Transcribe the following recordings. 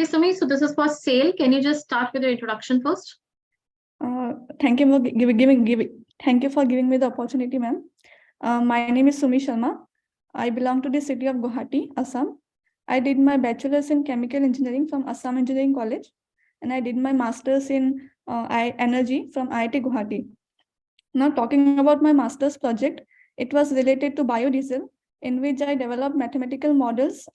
Okay, Sumi, so this is for SAIL. Can you just start with your introduction first? Thank you for thank you for giving me the opportunity, ma'am. My name is Sumi Sharma. I belong to the city of Guwahati, Assam. I did my bachelor's in chemical engineering from Assam Engineering College, and I did my master's in energy from IIT Guwahati. Now, talking about my master's project, it was related to biodiesel, in which I developed mathematical models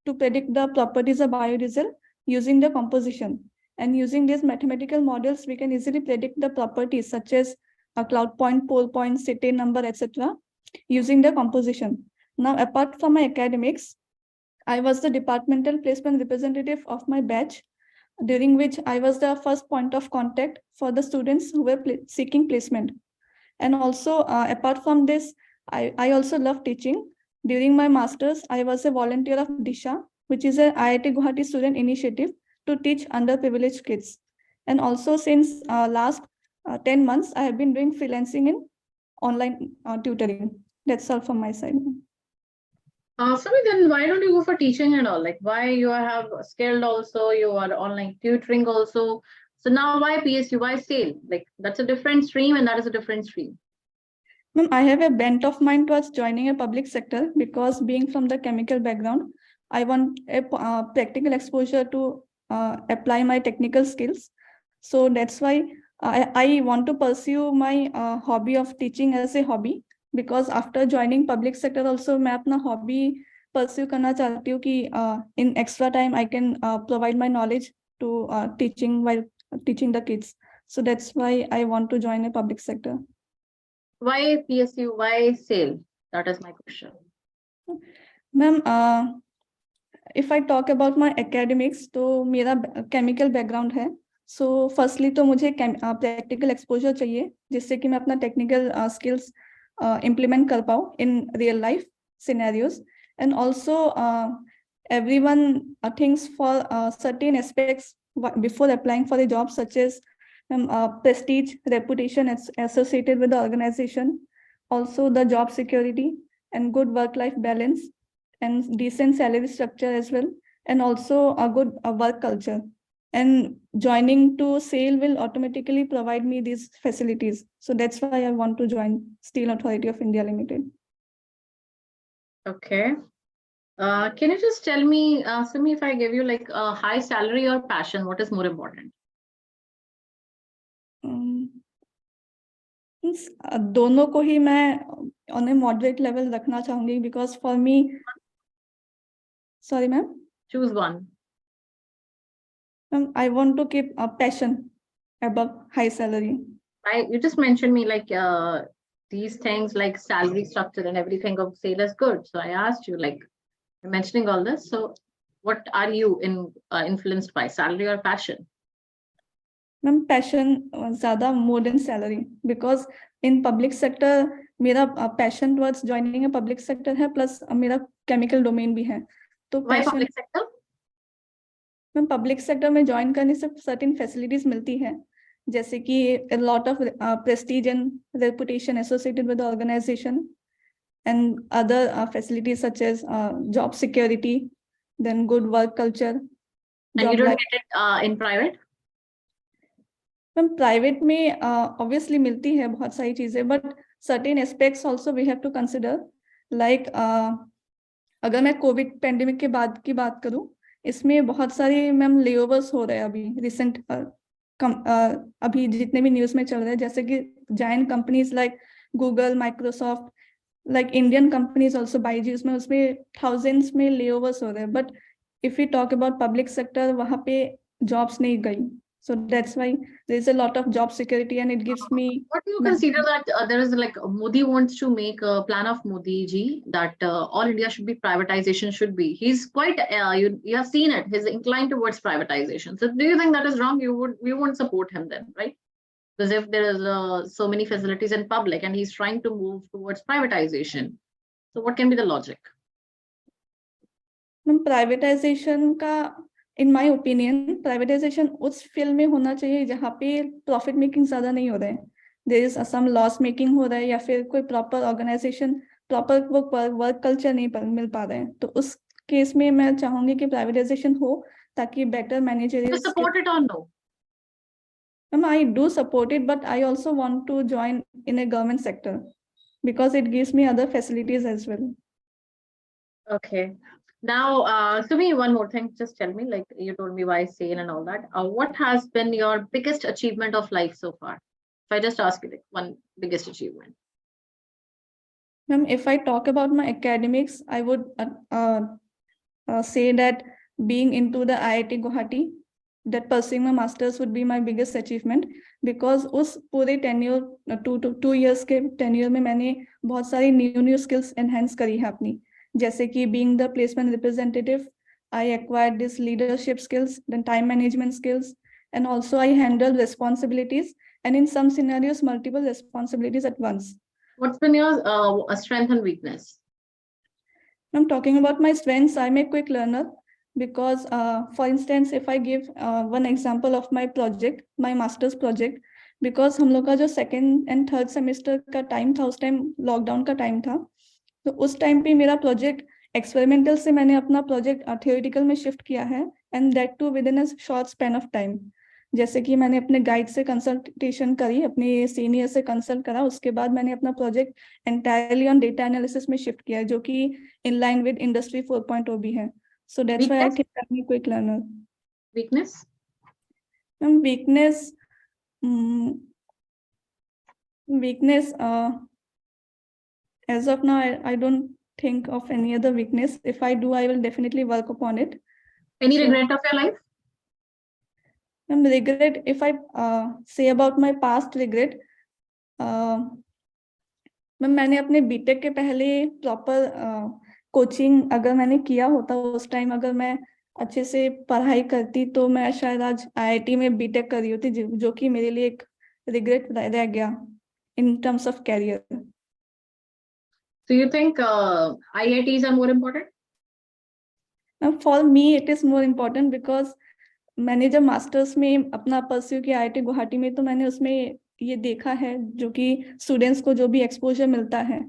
to predict the properties of biodiesel using the composition. And using these mathematical models, we can easily predict the properties such as a cloud point, pole point, cetane number, etc. using the composition. Now, apart from my academics, I was the departmental placement representative of my batch, during which I was the first point of contact for the students who were seeking placement. And also, apart from this, I also love teaching. During my master's, I was a volunteer of Disha, which is an IIT Guwahati student initiative to teach underprivileged kids. And also, since last 10 months, I have been doing freelancing in online tutoring. That's all from my side. Sumi, then why don't you go for teaching and all? Like, why you have skilled also, you are online tutoring also. So now why PSU, why SAIL? Like, that's a different stream and that is a different stream. Ma'am, I have a bent of mind towards joining a public sector because being from the chemical background, I want a practical exposure to apply my technical skills. So that's why I want to pursue my hobby of teaching as a hobby, because after joining public sector also मैं अपना hobby pursue करना चाहती हूँ कि in extra time I can provide my knowledge to teaching while teaching the kids. So that's why I want to join a public sector. Why PSU? Why SAIL? That is my question. Ma'am, if I talk about my academics, तो मेरा chemical background है. So firstly तो मुझे practical exposure चाहिए, जिससे कि मैं अपना technical skills implement कर पाऊँ in real life scenarios. And also everyone thinks for certain aspects before applying for a job, such as prestige, reputation associated with the organization, also the job security and good work-life balance and decent salary structure as well, and also a good work culture. And joining to SAIL will automatically provide me these facilities. So that's why I want to join Steel Authority of India Limited. Okay. Can you just tell me, Sumi, if I give you like a high salary or passion, what is more important? दोनों को ही मैं on a moderate level रखना चाहूंगी, because for me, sorry ma'am, choose one. I want to keep a passion above high salary. You just mentioned me like these things like salary structure and everything of SAIL is good. So I asked you, like, mentioning all this. So what are you influenced by, salary or passion? Ma'am, passion ज़्यादा more than salary, because in public sector मेरा passion towards joining a public sector है, plus मेरा chemical domain भी है. तो why public sector? Ma'am public sector में join करने से certain facilities मिलती है, जैसे कि a lot of prestige and reputation associated with the organization, and other facilities such as job security, then good work culture. And you don't get it in private? Ma'am private में obviously मिलती है बहुत सारी चीजें, but certain aspects also we have to consider, like अगर मैं Covid pandemic के बाद की बात करूं, इसमें बहुत सारी मैम लेओवर्स हो रहे हैं अभी रिसेंट अभी जितने भी न्यूज में चल रहे हैं, जैसे कि giant companies like Google, Microsoft, like Indian companies also Byju's, उसमें थाउजेंड्स में लेओवर्स हो रहे हैं. But if you talk about public sector, वहाँ पे जॉब्स नहीं गई. So that's why there is a lot of job security, and it gives me. What do you consider that there is like Modi wants to make a plan of Modi ji that all India should be privatization should be. He's quite you have seen it. He's inclined towards privatization. So do you think that is wrong? You won't support him then, right? Because if there is so many facilities in public and he's trying to move towards privatization, so what can be the logic? Privatization का, in my opinion, privatization उस field में होना चाहिए जहाँ पे profit making ज्यादा नहीं हो रहा है. there is some loss making हो रहा है, या फिर कोई proper organisation, proper work culture नहीं मिल पा रहा है. तो उस केस में मैं चाहूंगी कि प्राइवेटाइजेशन हो, ताकि better Do managerial you support it or no? Ma'am, I do support it, but I also want to join in a government sector because it gives me other facilities as well. Okay. Now, Sumi, one more thing. Just tell me, like you told me why sale and all that. What has been your biggest achievement of life so far? If I just ask you, like one biggest achievement. Ma'am, if I talk about my academics, I would say that being into the IIT Guwahati, that pursuing my masters would be my biggest achievement because उस पूरे tenure 2 years के tenure में मैंने बहुत सारी new skills enhance करी है अपनी, जैसे कि being the placement representative, I acquired this leadership skills, then time management skills, and also I handled responsibilities and in some scenarios multiple responsibilities at once. What's been your strength and weakness? I'm talking about my strengths. I'm a quick learner because, for instance, if I give one example of my project, my master's project, because हम लोग का जो second and third semester का time था, उस time lockdown का time था, तो उस time पे मेरा project experimental से मैंने अपना project theoretical में shift किया है, and that too within a short span of time. जैसे कि मैंने अपने गाइड से कंसल्टेशन करी, अपने सीनियर से कंसल्ट करा, उसके बाद मैंने अपना project entirely on data analysis में शिफ्ट किया है, जो कि इन लाइन विद इंडस्ट्री 4.0 भी है. So that's why I think I am quick learner. Weakness? Ma'am weakness as of now I don't think of any other weakness. If I do, I will definitely work upon it. Any regret of your life? Regret, if I say about my past regret, मैंने अपने BTech के पहले proper coaching अगर मैंने किया होता उस time, अगर मैं अच्छे से पढ़ाई करती तो मैं शायद आज आईआईटी में बीटेक कर रही होती, जो कि मेरे लिए एक रिग्रेट रह गया in terms of career. So you think IITs are more important? For me, it is more important because मैंने जब मास्टर्स में अपना परस्यू किया IIT गुवाहाटी में, तो मैंने उसमें ये देखा है जो कि स्टूडेंट्स को जो भी एक्सपोजर मिलता है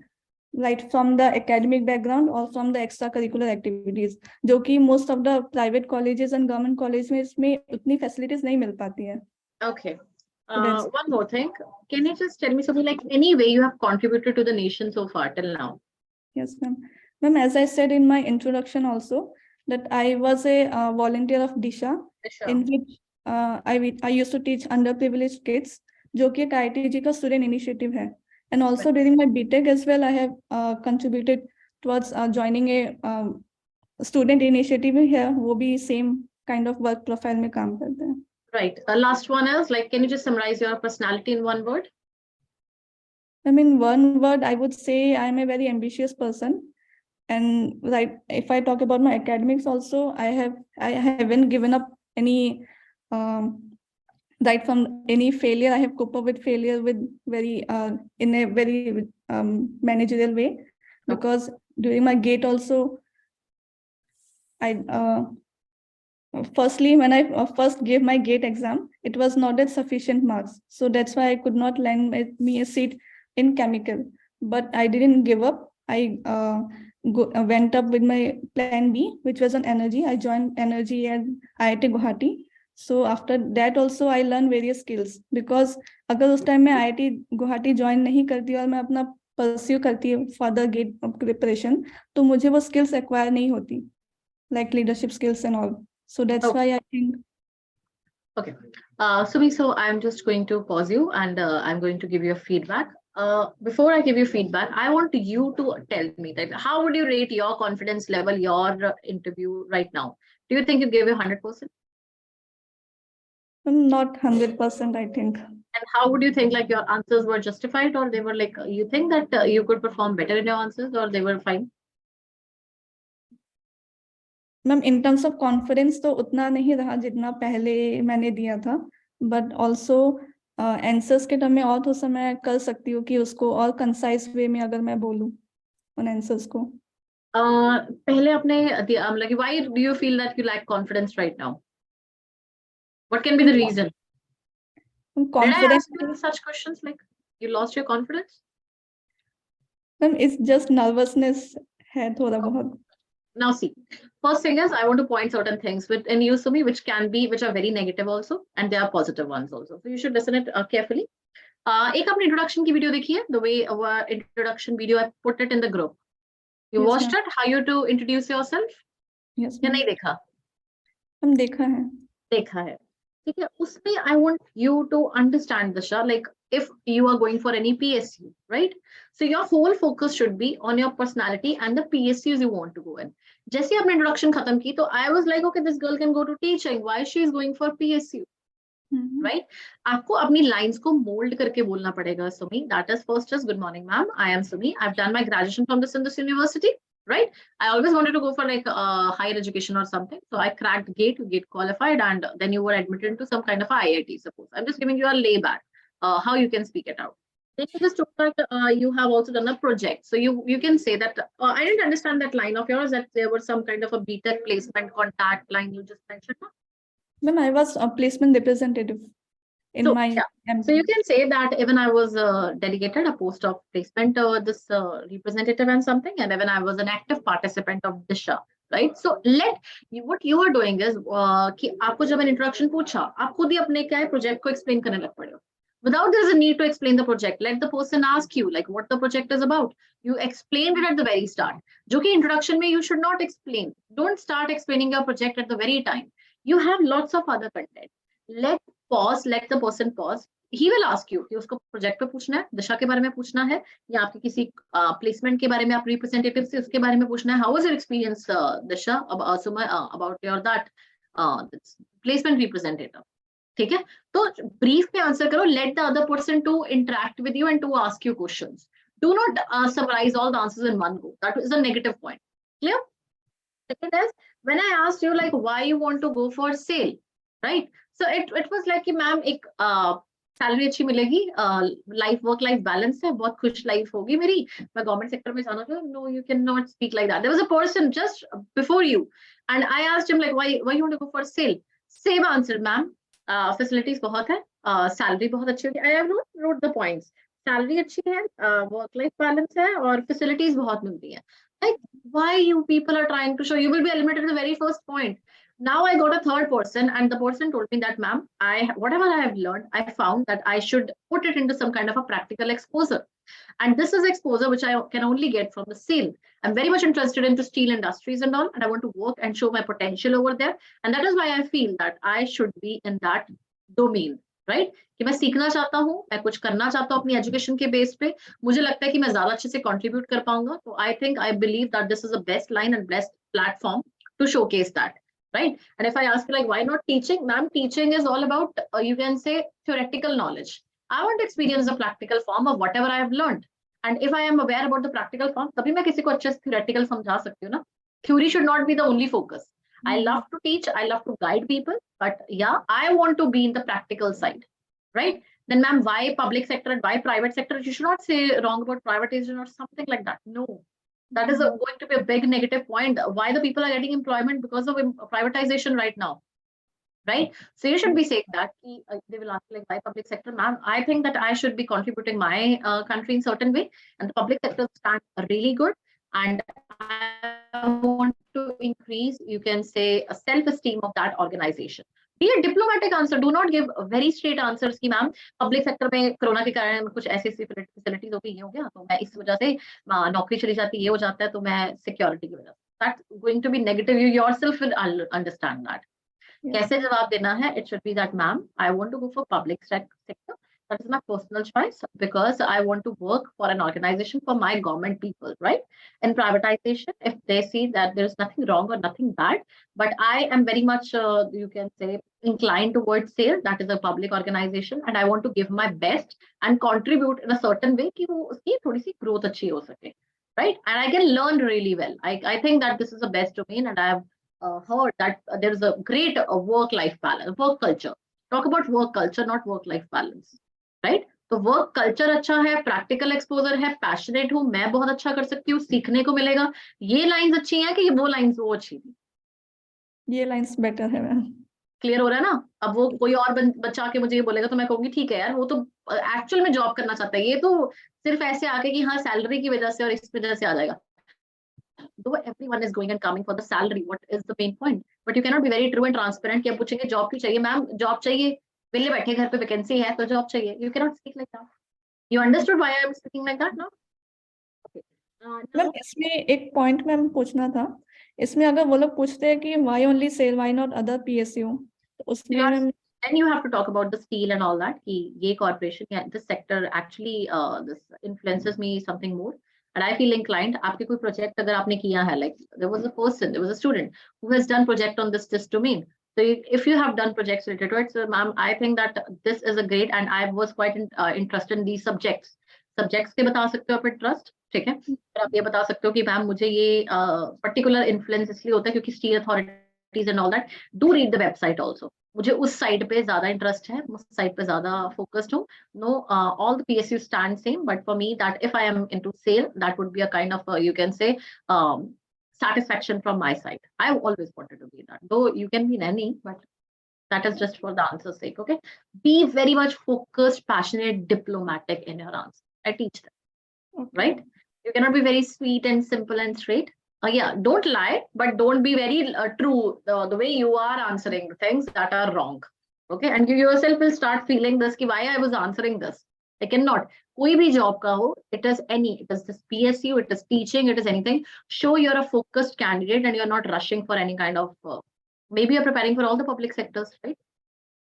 right from the academic background or from the extracurricular activities, जो कि most of the private colleges and government colleges में इसमें उतनी facilities नहीं मिल पाती है. Okay. One more thing. Can you just tell me something like any way you have contributed to the nation so far till now? Yes, ma'am. Ma'am, as I said in my introduction also, that I was a volunteer of Disha, in which I used to teach underprivileged kids, जो कि एक IITG का student initiative है. And also during my B.Tech as well, I have contributed towards joining a student initiative here. वो भी same kind of work profile में काम करते हैं. Right. Last one is like, can you just summarize your personality in one word? I mean, one word, I would say I am a very ambitious person. And like, if I talk about my academics also, I haven't given up any, right from any failure. I have coped up with failure with in a very managerial way, because during my GATE also, firstly, when I first gave my GATE exam, it was not at sufficient marks. So that's why I could not land me a seat in chemical, but I didn't give up. I went up with my plan B, which was on energy. I joined energy at IIT Guwahati. So after that also I learned various skills, because अगर उस time में IIT Guwahati join नहीं करती और मैं अपना pursue करती further GATE preparation, तो मुझे वो skills acquire नहीं होती, like leadership skills and all. So that's why I think. Okay. Sumi, so I'm just going to pause you and I'm going to give you a feedback. Before I give you feedback, I want you to tell me that how would you rate your confidence level, your interview right now? Do you think you gave a 100%? Not 100%, I think. And how would you think like your answers were justified, or they were like, you think that you could perform better in your answers, or they were fine? Ma'am, in terms of confidence तो उतना नहीं रहा जितना पहले मैंने दिया था, but also answers के टर्म में और थोड़ा सा मैं कर सकती हूँ कि उसको और कंसाइज वे में अगर मैं बोलूँ उन आंसर्स को. पहले अपने like, why do you feel that you lack confidence right now? What can be the reason? Confidence. Did I ask you such questions like you lost your confidence? Ma'am, it's just nervousness है थोड़ा बहुत. Now see, first thing is I want to point certain things within you, Sumi, which are very negative also, and there are positive ones also. So you should listen it carefully. एक अपने introduction की video देखिए, the way our introduction video I put it in the group. You Yes, watched ma'am. it? How you to introduce yourself? Yes, या ma'am. नहीं देखा? हम देखा है. देखा है. ठीक है. उसमें I want you to understand, Disha, like if you are going for any PSU, right? So your whole focus should be on your personality and the PSUs you want to go in. जैसे आपने introduction खत्म की, तो I was like, okay, this girl can go to teaching. Why she is going for PSU? Right? आपको अपनी lines को mold करके बोलना पड़ेगा, Sumi. That is first is good morning, ma'am. I am Sumi. I've done my graduation from this university. Right? I always wanted to go for like higher education or something. So I cracked GATE, you get qualified, and then you were admitted into some kind of IIT, suppose. I'm just giving you a layback, how you can speak it out. Then you just told that you have also done a project. So you can say that, I didn't understand that line of yours, that there was some kind of a B.Tech placement contact line you just mentioned. No? Ma'am, I was a placement representative in So, my yeah. So you can say that even I was delegated a post of placement this representative and something, and even I was an active participant of Disha, right? So what you are doing is कि आपको जब मैंने introduction पूछा, आप खुद ही अपने क्या है project को explain करने लग पड़े हो. Without there's a need to explain the project, let the person ask you like what the project is about. You explained it at the very start. जो कि introduction में you should not explain. Don't start explaining your project at the very time. You have lots of other content. Let the person pause. He will ask you कि उसको project पे पूछना है, दिशा के बारे में पूछना है, या आपके किसी प्लेसमेंट के बारे में, आप रिप्रेजेंटेटिव से उसके बारे में पूछना है. How was your experience Disha about your that placement representative. ठीक है, तो ब्रीफ में आंसर करो. Let the other person to interact with you and to ask you questions. Do not summarize all the answers in one go. That is a negative point. Clear? Second is, when I asked you like why you want to go for sale, right? So it was like कि ma'am एक salary अच्छी मिलेगी, life work life balance है, बहुत खुश life होगी मेरी, मैं गवर्नमेंट सेक्टर में जाना चाहूँ. No, you can not speak like that. There was a person just before you and I asked him like why you want to go for SAIL. Same answer, ma'am facilities बहुत है, salary बहुत अच्छी होगी. I have note the points. Salary अच्छी है, work life balance है, और facilities बहुत मिलती है. Like, why you people are trying to show? You will be eliminated at the very first point. Now I got a third person, and the person told me that, ma'am, whatever I have learned, I found that I should put it into some kind of a practical exposure. And this is exposure which I can only get from the sale. I'm very much interested into steel industries and all, and I want to work and show my potential over there. And that is why I feel that I should be in that domain. Right, कि मैं सीखना चाहता हूँ, मैं कुछ करना चाहता हूँ अपनी एजुकेशन के बेस पे, मुझे लगता है कि मैं ज्यादा अच्छे से कंट्रीब्यूट कर पाऊंगा. तो I believe that this is the best line and best platform to showcase that, right? And if I ask you like why not teaching, ma'am, teaching is all about you can say theoretical knowledge. I want to experience the practical form of whatever I have learned, and if I am aware about the practical form, तभी मैं किसी को अच्छे से theoretical समझा सकती हूँ ना. Theory should not be the only focus. I love to teach, I love to guide people, but yeah, I want to be in the practical side, right? Then, ma'am, why public sector and why private sector? You should not say wrong about privatization or something like that. No, that is going to be a big negative point. Why the people are getting employment because of privatization right now, right? So you should be saying that. They will ask like why public sector, ma'am. I think that I should be contributing my country in certain way, and the public sector stand really good, and I want to increase, you can say, a self-esteem of that organization. Be a diplomatic answer. Do not give very straight answers कि ma'am public sector में corona के कारण कुछ ऐसी facilities हो गई, ये हो गया, तो मैं इस वजह से नौकरी चली जाती, ये हो जाता है, तो मैं सिक्योरिटी की वजह से. That's going to be negative. You yourself will understand that. कैसे जवाब देना है? It should be that, ma'am, I want to go for public sector. That is my personal choice because I want to work for an organization for my government people, right? In privatization, if they see that there is nothing wrong or nothing bad, but I am very much, you can say, inclined towards sale. That is a public organization, and I want to give my best and contribute in a certain way कि वो उसकी थोड़ी सी growth अच्छी हो सके, right? And I can learn really well. I think that this is the best domain, and I have heard that there is a great work-life balance, work culture. Talk about work culture, not work-life balance. Right? तो work culture अच्छा है, practical exposure है, passionate हूँ, मैं बहुत अच्छा कर सकती हूँ, सीखने को मिलेगा. ये लाइंस अच्छी हैं कि ये वो लाइंस वो अच्छी थी? ये लाइंस बेटर है मैम. क्लियर हो रहा है ना? अब वो कोई और बच्चा के मुझे ये बोलेगा तो मैं कहूंगी ठीक है यार, वो तो एक्चुअल में जॉब करना चाहता है, ये तो सिर्फ ऐसे आके कि हाँ सैलरी की वजह से और इस वजह से आ जाएगा. though everyone is going and coming for the salary, what is the main point? But you cannot be very true and transparent कि आप पूछेंगे job क्यों चाहिए, मैम job चाहिए, वेले बैठे घर पे वैकेंसी है तो job चाहिए. You cannot speak like that. You understood why I am speaking like that now? Okay. Ma'am इसमें एक पॉइंट मैम पूछना था, इसमें अगर वो लोग पूछते हैं कि why only SAIL, why not other PSU, तो उसमें ma'am then you have to talk about the steel and all that. कि ये corporation, yeah, this sector actually this influences me something more, and I feel inclined. आपके कोई project अगर आपने किया है, like there was a student who has done project on this domain. So if you have done projects related to it, so ma'am, I think that this is a great, and I was quite interested in these subjects. Subjects के बता सकते हो आप interest, ठीक है? फिर आप ये बता सकते हो कि मैम मुझे ये particular influence इसलिए होता है क्योंकि steel authorities and all that. Do read the website also. मुझे उस साइड पे ज्यादा इंटरेस्ट है, उस साइड पे ज्यादा फोकस्ड हूँ. No, all the PSU stand same, but for me that if I am into SAIL, that would be a kind of you can say satisfaction from my side. I always wanted to be that, though you can be in any, but that is just for the answer's sake. Okay, be very much focused, passionate, diplomatic in your answer. I teach them. okay. Right? You cannot be very sweet and simple and straight. Yeah, don't lie, but don't be very true the way you are answering things that are wrong. Okay, and you yourself will start feeling this ki why I was answering this. I cannot. कोई भी job का हो, it is this PSU, it is teaching, it is anything. Show you're a focused candidate and you're not rushing for any kind of. Maybe you're preparing for all the public sectors, right?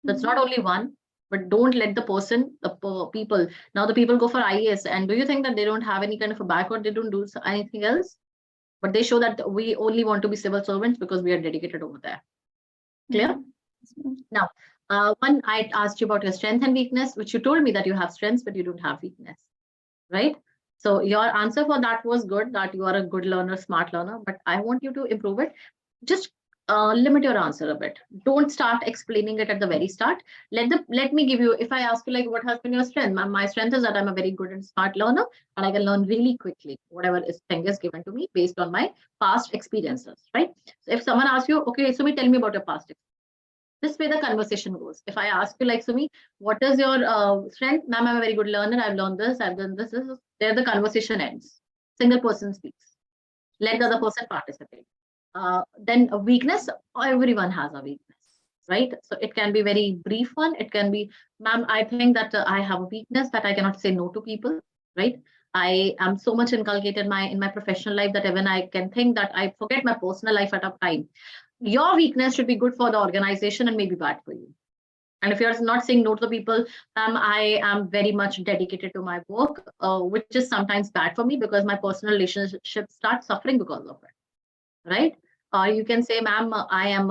That's not only one. But don't let the people. Now the people go for IAS, and do you think that they don't have any kind of a background? They don't do anything else, but they show that we only want to be civil servants because we are dedicated over there. Clear? Now, one, I asked you about your strength and weakness, which you told me that you have strengths, but you don't have weakness, right? So your answer for that was good, that you are a good learner, smart learner, but I want you to improve it. Just limit your answer a bit. Don't start explaining it at the very start. Let me give you, if I ask you like what has been your strength, my strength is that I'm a very good and smart learner and I can learn really quickly whatever thing is given to me based on my past experiences, right? So if someone asks you, okay, Sumi, tell me about your past experience. This way the conversation goes. If I ask you like, Sumi, what is your strength? Ma'am, I'm a very good learner, I've learned this, I've done this, there the conversation ends. Single person speaks. Let the other person participate. Then a weakness, everyone has a weakness, right? So it can be very brief one. It can be, ma'am, I think that I have a weakness that I cannot say no to people, right? I am so much inculcated in my professional life that even I can think that I forget my personal life at a time. Your weakness should be good for the organization and maybe bad for you. And if you're not saying no to the people, I am very much dedicated to my work, which is sometimes bad for me because my personal relationships start suffering because of it. Right? You can say, ma'am, I am,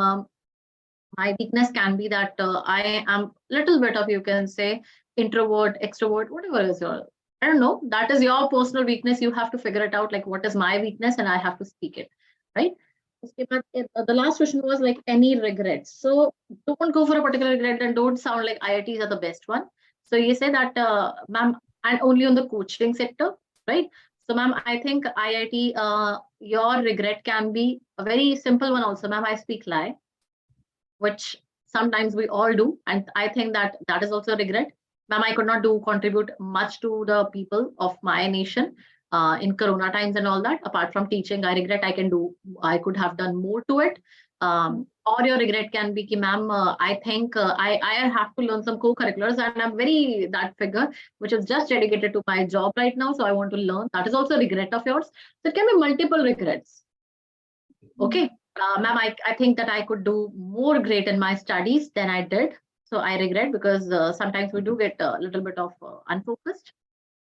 my weakness can be that I am little bit of, you can say, introvert, extrovert, whatever is your, I don't know, that is your personal weakness. You have to figure it out, like what is my weakness and I have to speak it, right? The last question was like any regrets. So don't go for a particular regret and don't sound like IITs are the best one. So you say that, ma'am, and only on the coaching sector, right? So, ma'am, I think IIT, your regret can be a very simple one also. Ma'am, I speak lie, which sometimes we all do. And I think that that is also a regret. Ma'am, I could not contribute much to the people of my nation in Corona times and all that. Apart from teaching, I regret I could have done more to it. Or your regret can be, ma'am, I think I have to learn some co-curriculars and I'm very that figure, which is just dedicated to my job right now. So I want to learn. That is also a regret of yours. So it can be multiple regrets. Okay, ma'am, I think that I could do more great in my studies than I did. So I regret because sometimes we do get a little bit of unfocused.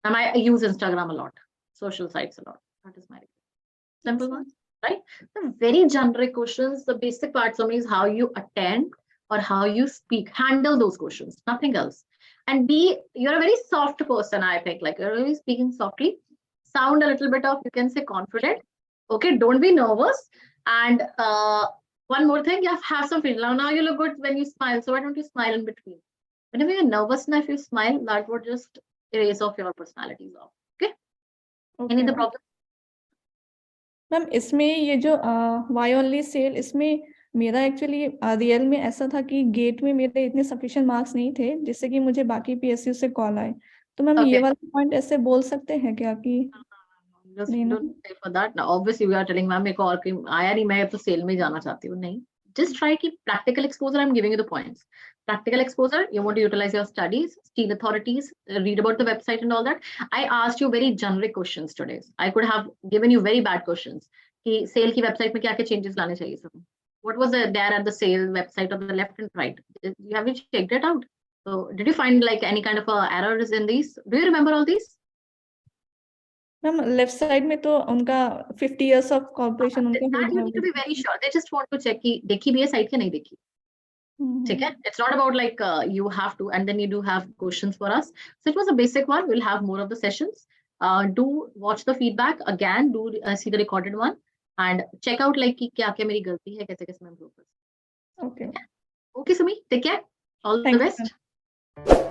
And I use Instagram a lot, social sites a lot. That is my regret. Simple one. Right? The very generic questions, the basic part for me is how you attend or how you speak. Handle those questions, nothing else. And you're a very soft person, I think. Like you're really speaking softly. Sound a little bit of, you can say, confident. Okay, don't be nervous. And one more thing, you have some feeling. Now you look good when you smile. So why don't you smile in between? Whenever you're nervous, if you smile, that would just erase off your personalities off. Okay? Any other problem? Ma'am इसमें ये जो Y only cell, इसमें मेरा actually real में ऐसा था कि gate में मेरे इतने सफिशिएंट मार्क्स नहीं थे जिससे कि मुझे बाकी PSU से कॉल आए. तो मैम ये वाला पॉइंट ऐसे बोल सकते हैं क्या कि Just नहीं ना don't say for that. Now, obviously, we are telling ma'am, मेरे को और कहीं आया नहीं, मैं तो सेल में जाना चाहती हूँ, नहीं. Just try keep practical exposure. I'm giving you the points. Practical exposure. You want to utilize your studies, steel authorities, read about the website and all that. I asked you very generic questions today. I could have given you very bad questions. कि cell की website में क्या क्या changes लाने चाहिए सब. What was there at the sale website on the left and right? You have you checked it out? So did you find like any kind of errors in these? Do you remember all these? Ma'am left side में तो उनका 50 years of corporation उनका That you need to be very sure. They just want to check कि देखी भी है site के नहीं देखी. ठीक है? It's not about like you have to, and then you do have questions for us. So it was a basic one. We'll have more of the sessions. Do watch the feedback again. Do see the recorded one and check out like कि क्या क्या मेरी गलती है, कैसे कैसे मैं improve कर सकती हूँ. Okay. Okay, Sumi, take care. All the Thank you, best. ma'am.